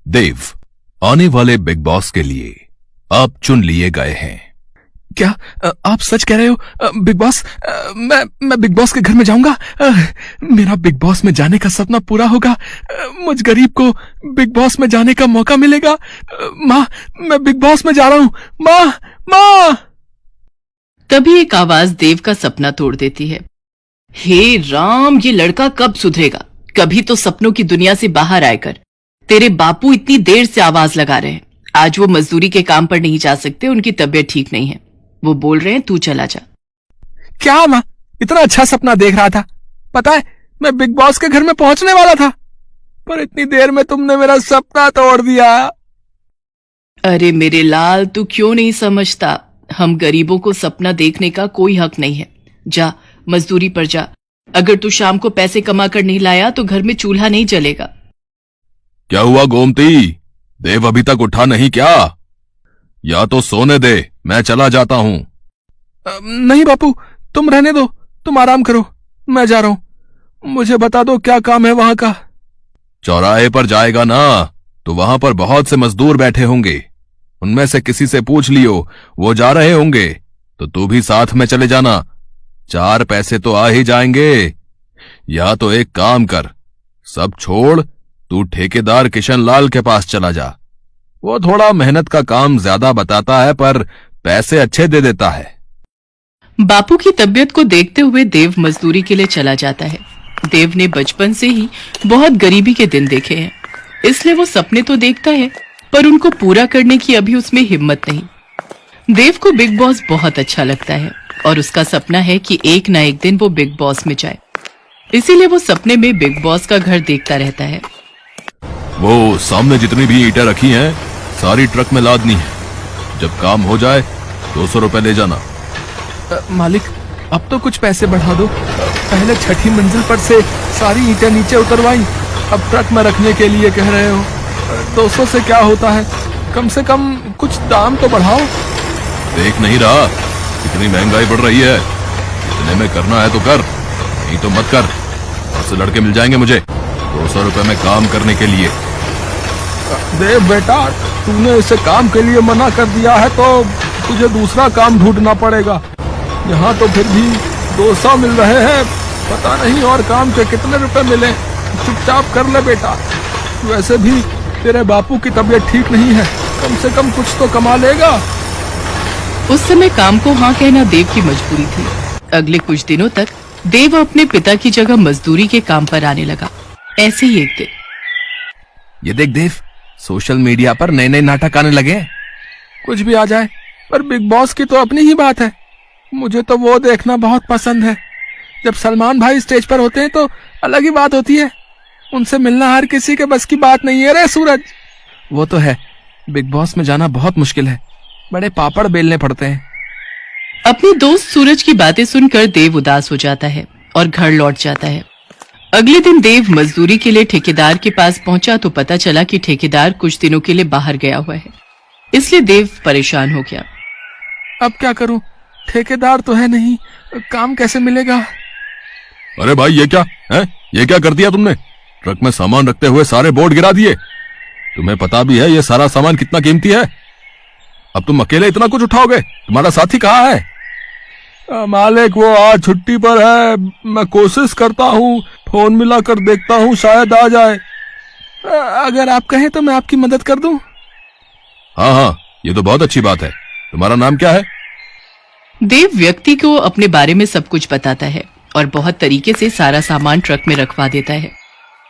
देव, आने वाले big boss के लिए आप चुन लिए गए हैं। क्या आप सच कह रहे हो? बिग बॉस, मैं बिग बॉस के घर में जाऊंगा। मेरा बिग बॉस में जाने का सपना पूरा होगा। मुझ गरीब को बिग बॉस में जाने का मौका मिलेगा। माँ, मैं बिग बॉस में जा रहा हूँ। माँ, माँ। तभी एक आवाज देव का सपना तोड़ देती है। हे राम, ये लड़का कब सुधरेगा? कभी तो सपनों की दुनिया से बाहर आकर। तेरे बापू इतनी देर से आवाज लगा रहे हैं। आज वो मजदूरी के काम पर नहीं जा सकते, उनकी तबीयत ठीक नहीं है। वो बोल रहे हैं तू चला जा। क्या माँ, इतना अच्छा सपना देख रहा था। पता है, मैं बिग बॉस के घर में पहुंचने वाला था, पर इतनी देर में तुमने मेरा सपना तोड़ दिया। अरे मेरे लाल, तू क्यों नहीं समझता? हम गरीबों को सपना देखने का कोई हक नहीं है। जा, मजदूरी पर जा। अगर तू शाम को पैसे कमा कर नहीं लाया तो घर में चूल्हा नहीं जलेगा। क्या हुआ गोमती? देव अभी तक उठा नहीं क्या? या तो सोने दे, मैं चला जाता हूं। नहीं बापू, तुम रहने दो, तुम आराम करो, मैं जा रहा हूं। मुझे बता दो क्या काम है वहां का। चौराहे पर जाएगा ना, तो वहां पर बहुत से मजदूर बैठे होंगे। उनमें से किसी से पूछ लियो, वो जा रहे होंगे तो तू भी साथ में चले जाना। 4 पैसे तो आ ही जाएंगे। या तो एक काम कर, सब छोड़, तू ठेकेदार किशन लाल के पास चला जा। वो थोड़ा मेहनत का काम ज्यादा बताता है, पर पैसे अच्छे दे देता है। बापू की तबीयत को देखते हुए देव मजदूरी के लिए चला जाता है। देव ने बचपन से ही बहुत गरीबी के दिन देखे हैं, इसलिए वो सपने तो देखता है, पर उनको पूरा करने की अभी उसमें हिम्मत नहीं। देव को बिग बॉस बहुत अच्छा लगता है और उसका सपना है कि एक ना एक दिन वो बिग बॉस में जाए। इसीलिए वो सपने में बिग बॉस का घर देखता रहता है। वो सामने जितनी भी ईंटें रखी हैं, सारी ट्रक में लादनी है। जब काम हो जाए 200 रुपए ले जाना। मालिक, अब तो कुछ पैसे बढ़ा दो। पहले 6ठी मंजिल पर से सारी ईंटें नीचे उतरवाई, अब ट्रक में रखने के लिए कह रहे हो। 200 से क्या होता है? कम से कम कुछ दाम तो बढ़ाओ। देख नहीं रहा कितनी महंगाई बढ़ रही है? इतने में करना है तो कर, नहीं तो मत कर। उससे लड़के मिल जाएंगे मुझे 200 रुपए में काम करने के लिए। देव बेटा, तूने इसे काम के लिए मना कर दिया है तो तुझे दूसरा काम ढूंढना पड़ेगा। यहाँ तो फिर भी 200 मिल रहे हैं, पता नहीं और काम के कितने रुपए मिले। चुपचाप कर ले बेटा। वैसे भी तेरे बापू की तबीयत ठीक नहीं है, कम से कम कुछ तो कमा लेगा। उस समय काम को हाँ कहना देव की मजबूरी थी। अगले कुछ दिनों तक देव अपने पिता की जगह मजदूरी के काम पर आने लगा। ऐसे ही एक दिन, ये देख देव, सोशल मीडिया पर नए नए नाटक आने लगे हैं। कुछ भी आ जाए, पर बिग बॉस की तो अपनी ही बात है। मुझे तो वो देखना बहुत पसंद है। जब सलमान भाई स्टेज पर होते हैं तो अलग ही बात होती है। उनसे मिलना हर किसी के बस की बात नहीं है रे सूरज। वो तो है, बिग बॉस में जाना बहुत मुश्किल है, बड़े पापड़ बेलने पड़ते हैं। अपने दोस्त सूरज की बातें सुनकर देव उदास हो जाता है और घर लौट जाता है। अगले दिन देव मजदूरी के लिए ठेकेदार के पास पहुंचा तो पता चला कि ठेकेदार कुछ दिनों के लिए बाहर गया हुआ है। इसलिए देव परेशान हो गया। अब क्या करूं? ठेकेदार तो है नहीं, काम कैसे मिलेगा? अरे भाई, ये क्या है? ये क्या कर दिया तुमने? ट्रक में सामान रखते हुए सारे बोर्ड गिरा दिए। तुम्हें पता भी है ये सारा सामान कितना कीमती है? अब तुम अकेले इतना कुछ उठाओगे? तुम्हारा साथी कहाँ है? मालिक, वो आज छुट्टी पर है। मैं कोशिश करता हूँ, फोन मिला कर देखता हूँ, शायद आ जाए। अगर आप कहें तो मैं आपकी मदद कर दूं। हाँ हाँ, ये तो बहुत अच्छी बात है। तुम्हारा नाम क्या है? देव व्यक्ति को अपने बारे में सब कुछ बताता है और बहुत तरीके से सारा सामान ट्रक में रखवा देता है।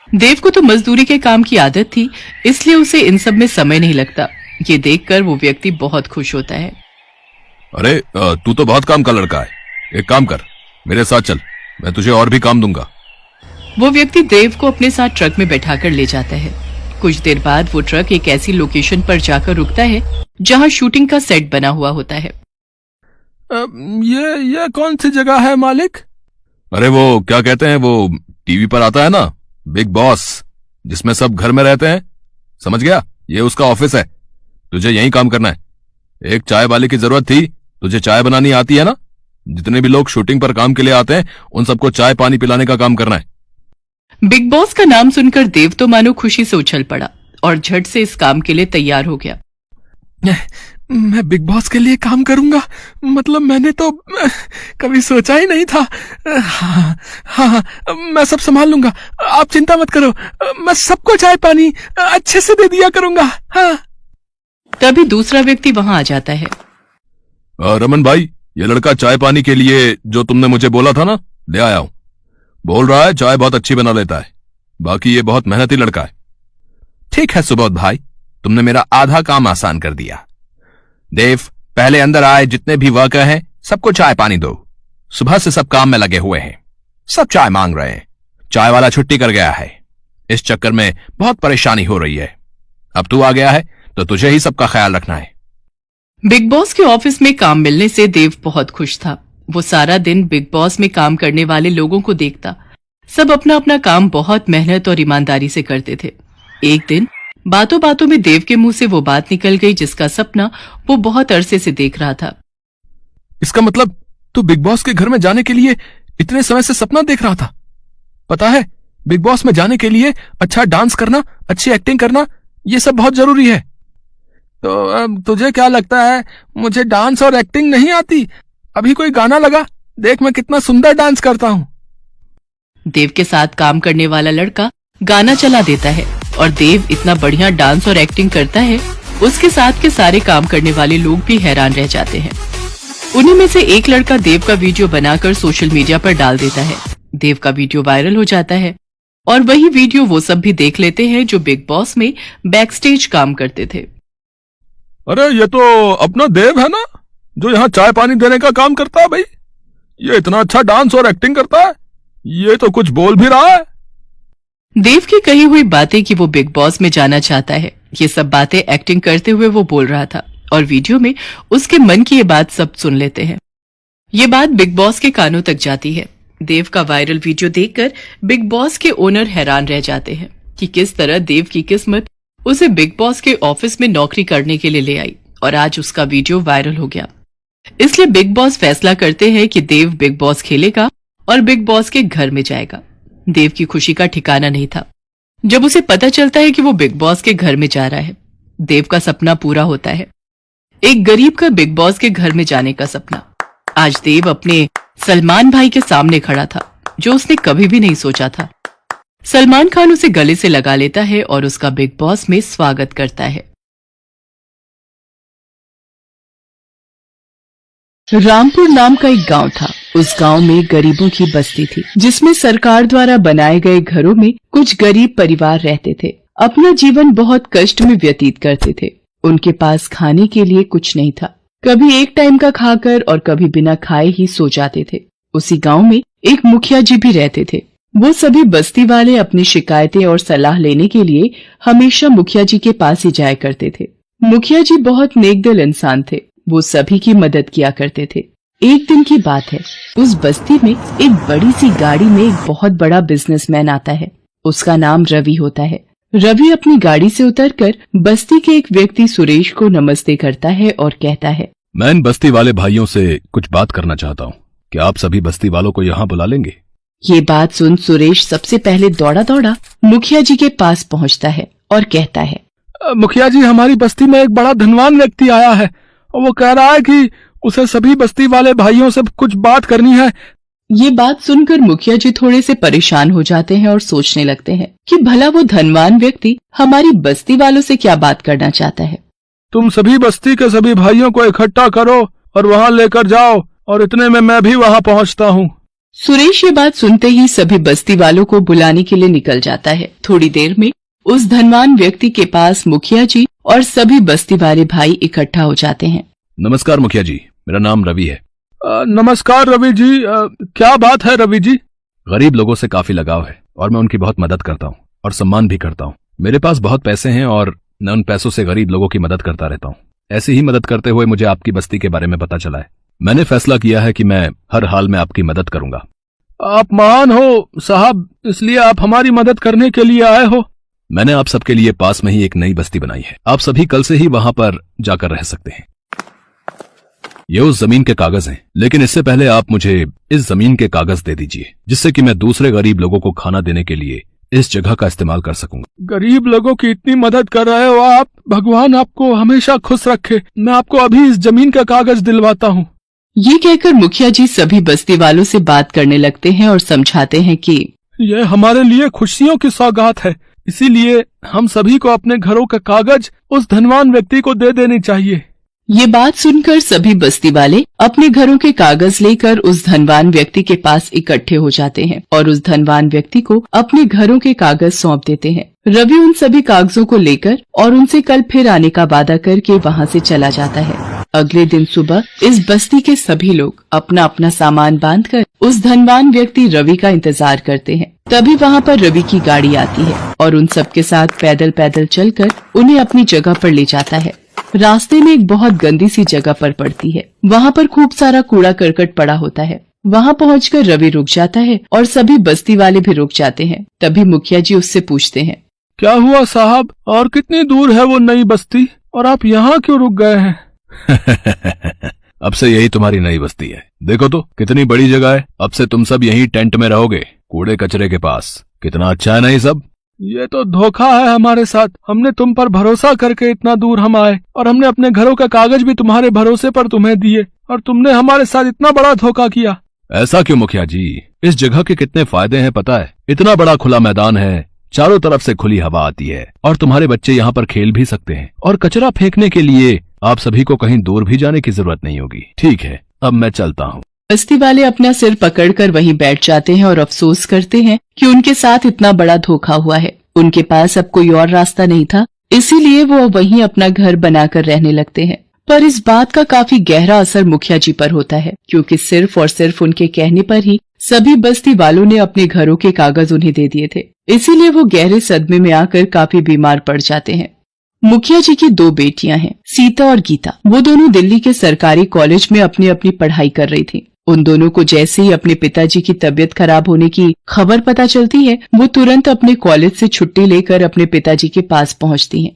देव को तो मजदूरी के काम की आदत थी, इसलिए उसे इन सब में समय नहीं लगता। ये देखकर वो व्यक्ति बहुत खुश होता है। अरे तू तो बहुत काम का लड़का है। एक काम कर, मेरे साथ चल, मैं तुझे और भी काम दूंगा। वो व्यक्ति देव को अपने साथ ट्रक में बैठाकर ले जाता है। कुछ देर बाद वो ट्रक एक ऐसी लोकेशन पर जाकर रुकता है जहां शूटिंग का सेट बना हुआ होता है। ये कौन सी जगह है मालिक? अरे वो क्या कहते हैं, वो टीवी पर आता है ना, बिग बॉस, जिसमें सब घर में रहते हैं। समझ गया? ये उसका ऑफिस है। तुझे यहीं काम करना है। एक चाय वाले की जरूरत थी, तुझे चाय बनानी आती है ना? जितने भी लोग शूटिंग पर काम के लिए आते हैं, उन सबको चाय पानी पिलाने का काम करना है। बिग बॉस का नाम सुनकर देव तो मानो खुशी से उछल पड़ा और झट से इस काम के लिए तैयार हो गया। मैं बिग बॉस के लिए काम करूंगा, मतलब मैंने तो कभी सोचा ही नहीं था। हाँ, हाँ, मैं सब संभाल लूंगा, आप चिंता मत करो, मैं सबको चाय पानी अच्छे से दे दिया करूंगा। हाँ। तभी दूसरा व्यक्ति वहां आ जाता है। रमन भाई, ये लड़का चाय पानी के लिए जो तुमने मुझे बोला था ना, ले आया हूं। बोल रहा है चाय बहुत अच्छी बना लेता है, बाकी ये बहुत मेहनती लड़का है। ठीक है सुबोध भाई, तुमने मेरा आधा काम आसान कर दिया। देव, पहले अंदर आए जितने भी वर्कर हैं सबको चाय पानी दो। सुबह से सब काम में लगे हुए हैं, सब चाय मांग रहे हैं। चाय वाला छुट्टी कर गया है, इस चक्कर में बहुत परेशानी हो रही है। अब तू आ गया है तो तुझे ही सबका ख्याल रखना है। बिग बॉस के ऑफिस में काम मिलने से देव बहुत खुश था। वो सारा दिन बिग बॉस में काम करने वाले लोगों को देखता। सब अपना अपना काम बहुत मेहनत और ईमानदारी से करते थे। एक दिन बातों बातों में देव के मुंह से वो बात निकल गई जिसका सपना वो बहुत अरसे से देख रहा था। इसका मतलब तू बिग बॉस के घर में जाने के लिए इतने समय से सपना देख रहा था? पता है, बिग बॉस में जाने के लिए अच्छा डांस करना, अच्छी एक्टिंग करना, ये सब बहुत जरूरी है। तो तुझे क्या लगता है मुझे डांस और एक्टिंग नहीं आती? अभी कोई गाना लगा, देख मैं कितना सुंदर डांस करता हूँ। देव के साथ काम करने वाला लड़का गाना चला देता है और देव इतना बढ़िया डांस और एक्टिंग करता है, उसके साथ के सारे काम करने वाले लोग भी हैरान रह जाते हैं। उन्हीं में से एक लड़का देव का वीडियो बनाकर सोशल मीडिया पर डाल देता है। देव का वीडियो वायरल हो जाता है और वही वीडियो वो सब भी देख लेते हैं जो बिग बॉस में बैक स्टेज काम करते थे। अरे ये तो अपना देव है ना, जो यहाँ चाय पानी देने का काम करता है। भाई ये इतना अच्छा डांस और एक्टिंग करता है, ये तो कुछ बोल भी रहा है। देव की कही हुई बातें कि वो बिग बॉस में जाना चाहता है, ये सब बातें एक्टिंग करते हुए वो बोल रहा था और वीडियो में उसके मन की ये बात सब सुन लेते हैं। ये बात बिग बॉस के कानों तक जाती है। देव का वायरल वीडियो देखकर बिग बॉस के ओनर हैरान रह जाते हैं कि किस तरह देव की किस्मत उसे बिग बॉस के ऑफिस में नौकरी करने के लिए ले आई और आज उसका वीडियो वायरल हो गया। इसलिए बिग बॉस फैसला करते हैं कि देव बिग बॉस खेलेगा और बिग बॉस के घर में जाएगा। देव की खुशी का ठिकाना नहीं था जब उसे पता चलता है कि वो बिग बॉस के घर में जा रहा है। देव का सपना पूरा होता है, एक गरीब का बिग बॉस के घर में जाने का सपना। आज देव अपने सलमान भाई के सामने खड़ा था, जो उसने कभी भी नहीं सोचा था। सलमान खान उसे गले से लगा लेता है और उसका बिग बॉस में स्वागत करता है। रामपुर नाम का एक गांव था। उस गांव में गरीबों की बस्ती थी, जिसमें सरकार द्वारा बनाए गए घरों में कुछ गरीब परिवार रहते थे। अपना जीवन बहुत कष्ट में व्यतीत करते थे। उनके पास खाने के लिए कुछ नहीं था, कभी एक टाइम का खाकर और कभी बिना खाए ही सो जाते थे। उसी गांव में एक मुखिया जी भी रहते थे। वो सभी बस्ती वाले अपनी शिकायतें और सलाह लेने के लिए हमेशा मुखिया जी के पास ही जाया करते थे। मुखिया जी बहुत नेकदिल इंसान थे, वो सभी की मदद किया करते थे। एक दिन की बात है, उस बस्ती में एक बड़ी सी गाड़ी में एक बहुत बड़ा बिजनेसमैन आता है। उसका नाम रवि होता है। रवि अपनी गाड़ी से उतरकर बस्ती के एक व्यक्ति सुरेश को नमस्ते करता है और कहता है, मैं इन बस्ती वाले भाइयों से कुछ बात करना चाहता हूँ। क्या आप सभी बस्ती वालों को यहाँ बुला लेंगे? ये बात सुन सुरेश सबसे पहले दौड़ा दौड़ा मुखिया जी के पास पहुँचता है और कहता है, मुखिया जी, हमारी बस्ती में एक बड़ा धनवान व्यक्ति आया है और वो कह रहा है कि उसे सभी बस्ती वाले भाइयों से कुछ बात करनी है। ये बात सुनकर मुखिया जी थोड़े से परेशान हो जाते हैं और सोचने लगते हैं कि भला वो धनवान व्यक्ति हमारी बस्ती वालों से क्या बात करना चाहता है। तुम सभी बस्ती के सभी भाइयों को इकट्ठा करो और वहाँ लेकर जाओ, और इतने में मैं भी वहाँ पहुँचता हूँ। सुरेश ये बात सुनते ही सभी बस्ती वालों को बुलाने के लिए निकल जाता है। थोड़ी देर में उस धनवान व्यक्ति के पास मुखिया जी और सभी बस्ती वाले भाई इकट्ठा हो जाते हैं। नमस्कार मुखिया जी, मेरा नाम रवि है। नमस्कार रवि जी, क्या बात है रवि जी? गरीब लोगों से काफी लगाव है और मैं उनकी बहुत मदद करता हूँ और सम्मान भी करता हूँ। मेरे पास बहुत पैसे हैं और मैं उन पैसों से गरीब लोगों की मदद करता रहता हूँ। ऐसी ही मदद करते हुए मुझे आपकी बस्ती के बारे में पता चला है। मैंने फैसला किया है कि मैं हर हाल में आपकी मदद करूंगा। आप महान हो साहब, इसलिए आप हमारी मदद करने के लिए आए हो। मैंने आप सबके लिए पास में ही एक नई बस्ती बनाई है। आप सभी कल से ही वहां पर जाकर रह सकते हैं। ये उस जमीन के कागज हैं, लेकिन इससे पहले आप मुझे इस जमीन के कागज दे दीजिए, जिससे कि मैं दूसरे गरीब लोगों को खाना देने के लिए इस जगह का इस्तेमाल कर सकूंगा। गरीब लोगों की इतनी मदद कर रहे हो आप। भगवान आपको हमेशा खुश रखे। मैं आपको अभी इस जमीन का कागज दिलवाता हूँ। ये कहकर मुखिया जी सभी बस्ती वालों से बात करने लगते हैं और समझाते हैं कि ये हमारे लिए खुशियों की सौगात है, इसीलिए हम सभी को अपने घरों का कागज उस धनवान व्यक्ति को दे देनी चाहिए। ये बात सुनकर सभी बस्ती वाले अपने घरों के कागज लेकर उस धनवान व्यक्ति के पास इकट्ठे हो जाते हैं और उस धनवान व्यक्ति को अपने घरों के कागज सौंप देते हैं। रवि उन सभी कागजों को लेकर और उनसे कल फिर आने का वादा करके वहाँ से चला जाता है। अगले दिन सुबह इस बस्ती के सभी लोग अपना अपना सामान बांधकर उस धनवान व्यक्ति रवि का इंतजार करते हैं। तभी वहाँ पर रवि की गाड़ी आती है और उन सबके साथ पैदल पैदल चलकर उन्हें अपनी जगह पर ले जाता है। रास्ते में एक बहुत गंदी सी जगह पर पड़ती है। वहाँ पर खूब सारा कूड़ा करकट पड़ा होता है। वहाँ पहुँचकर रवि रुक जाता है और सभी बस्ती वाले भी रुक जाते हैं। तभी मुखिया जी उससे पूछते हैं, क्या हुआ साहब, और कितनी दूर है वो नई बस्ती, और आप यहाँ क्यों रुक गए हैं? अब से यही तुम्हारी नई बस्ती है। देखो तो कितनी बड़ी जगह है। अब से तुम सब यहीं टेंट में रहोगे, कूड़े कचरे के पास। कितना अच्छा है ना ये सब। ये तो धोखा है हमारे साथ। हमने तुम पर भरोसा करके इतना दूर हम आए और हमने अपने घरों का कागज भी तुम्हारे भरोसे पर तुम्हें दिए, और तुमने हमारे साथ इतना बड़ा धोखा किया। ऐसा क्यों मुखिया जी? इस जगह के कितने फायदे हैं पता है। इतना बड़ा खुला मैदान है, चारों तरफ से खुली हवा आती है और तुम्हारे बच्चे यहाँ पर खेल भी सकते हैं। और कचरा फेंकने के लिए आप सभी को कहीं दूर भी जाने की जरूरत नहीं होगी। ठीक है, अब मैं चलता हूँ। बस्ती वाले अपना सिर पकड़कर वहीं बैठ जाते हैं और अफसोस करते हैं कि उनके साथ इतना बड़ा धोखा हुआ है। उनके पास अब कोई और रास्ता नहीं था, इसीलिए वो वहीं अपना घर बनाकर रहने लगते हैं। पर इस बात का काफी गहरा असर मुखिया जी पर होता है, क्योंकि सिर्फ और सिर्फ उनके कहने पर ही सभी बस्ती वालों ने अपने घरों के कागज उन्हें दे दिए थे। इसीलिए वो गहरे सदमे में आकर काफी बीमार पड़ जाते हैं। मुखिया जी की 2 बेटियां हैं, सीता और गीता। वो दोनों दिल्ली के सरकारी कॉलेज में अपनी अपनी पढ़ाई कर रही थी। उन दोनों को जैसे ही अपने पिताजी की तबीयत खराब होने की खबर पता चलती है, वो तुरंत अपने कॉलेज से छुट्टी लेकर अपने पिताजी के पास पहुंचती हैं।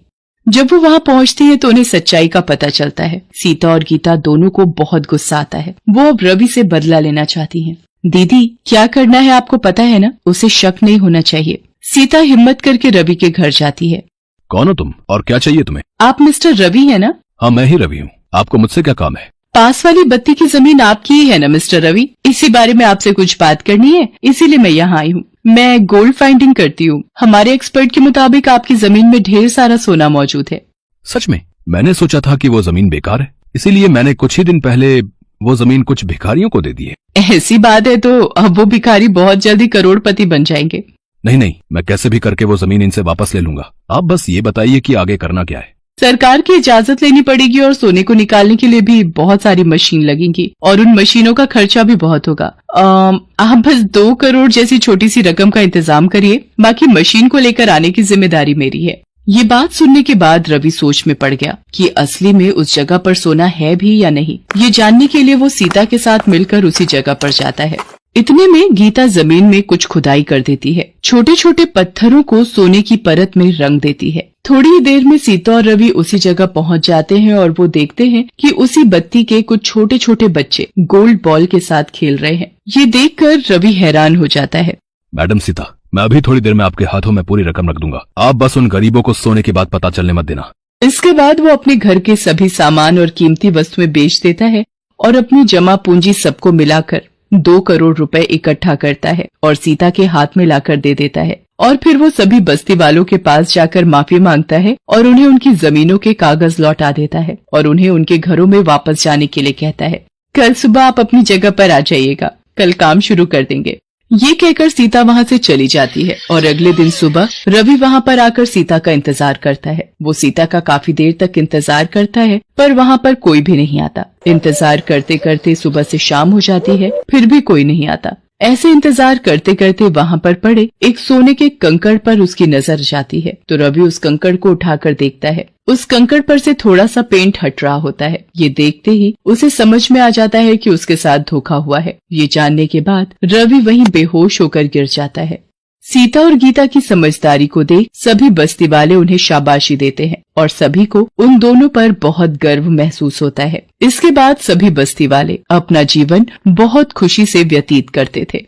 जब वो वहां पहुंचती है तो उन्हें सच्चाई का पता चलता है। सीता और गीता दोनों को बहुत गुस्सा आता है। वो अब रवि से बदला लेना चाहती हैं। दीदी, क्या करना है आपको पता है ना, उसे शक नहीं होना चाहिए। सीता हिम्मत करके रवि के घर जाती है। कौन हो तुम और क्या चाहिए तुम्हें? आप मिस्टर रवि है ना? हाँ, मैं ही रवि हूँ। आपको मुझसे क्या काम है? पास वाली बत्ती की जमीन आपकी ही है ना मिस्टर रवि? इसी बारे में आपसे कुछ बात करनी है, इसीलिए मैं यहाँ आई हूँ। मैं गोल्ड फाइंडिंग करती हूँ। हमारे एक्सपर्ट के मुताबिक आपकी जमीन में ढेर सारा सोना मौजूद है। सच में? मैंने सोचा था कि वो जमीन बेकार है, इसीलिए मैंने कुछ ही दिन पहले वो जमीन कुछ भिखारियों को दे दी है। ऐसी बात है तो अब वो भिखारी बहुत जल्दी करोड़पति बन जाएंगे। नहीं, मैं कैसे भी करके वो जमीन इनसे वापस ले लूंगा। आप बस ये बताइए कि आगे करना क्या है। सरकार की इजाजत लेनी पड़ेगी और सोने को निकालने के लिए भी बहुत सारी मशीन लगेंगी और उन मशीनों का खर्चा भी बहुत होगा। आप बस 2 करोड़ जैसी छोटी सी रकम का इंतजाम करिए, बाकी मशीन को लेकर आने की जिम्मेदारी मेरी है। ये बात सुनने के बाद रवि सोच में पड़ गया कि असली में उस जगह पर सोना है भी या नहीं। ये जानने के लिए वो सीता के साथ मिलकर उसी जगह पर जाता है। इतने में गीता जमीन में कुछ खुदाई कर देती है, छोटे छोटे पत्थरों को सोने की परत में रंग देती है। थोड़ी ही देर में सीता और रवि उसी जगह पहुंच जाते हैं और वो देखते हैं कि उसी बत्ती के कुछ छोटे छोटे बच्चे गोल्ड बॉल के साथ खेल रहे हैं। ये देखकर रवि हैरान हो जाता है। मैडम सीता, मैं अभी थोड़ी देर में आपके हाथों में पूरी रकम रख दूंगा। आप बस उन गरीबों को सोने की बात पता चलने मत देना। इसके बाद वो अपने घर के सभी सामान और कीमती वस्तुएं बेच देता है और अपनी जमा पूंजी सबको मिलाकर 2 करोड़ रुपए इकट्ठा करता है और सीता के हाथ में लाकर दे देता है। और फिर वो सभी बस्ती वालों के पास जाकर माफी मांगता है और उन्हें उनकी जमीनों के कागज लौटा देता है और उन्हें उनके घरों में वापस जाने के लिए कहता है। कल सुबह आप अपनी जगह पर आ जाइएगा, कल काम शुरू कर देंगे। ये कहकर सीता वहाँ से चली जाती है और अगले दिन सुबह रवि वहाँ पर आकर सीता का इंतजार करता है। वो सीता का काफी देर तक इंतजार करता है पर वहाँ पर कोई भी नहीं आता। इंतजार करते करते सुबह से शाम हो जाती है, फिर भी कोई नहीं आता। ऐसे इंतजार करते करते वहाँ पर पड़े एक सोने के कंकड़ पर उसकी नजर जाती है तो रवि उस कंकड़ को उठाकर देखता है। उस कंकड़ पर से थोड़ा सा पेंट हट रहा होता है। ये देखते ही उसे समझ में आ जाता है कि उसके साथ धोखा हुआ है। ये जानने के बाद रवि वहीं बेहोश होकर गिर जाता है। सीता और गीता की समझदारी को देख सभी बस्ती वाले उन्हें शाबाशी देते हैं और सभी को उन दोनों पर बहुत गर्व महसूस होता है। इसके बाद सभी बस्ती वाले अपना जीवन बहुत खुशी से व्यतीत करते थे।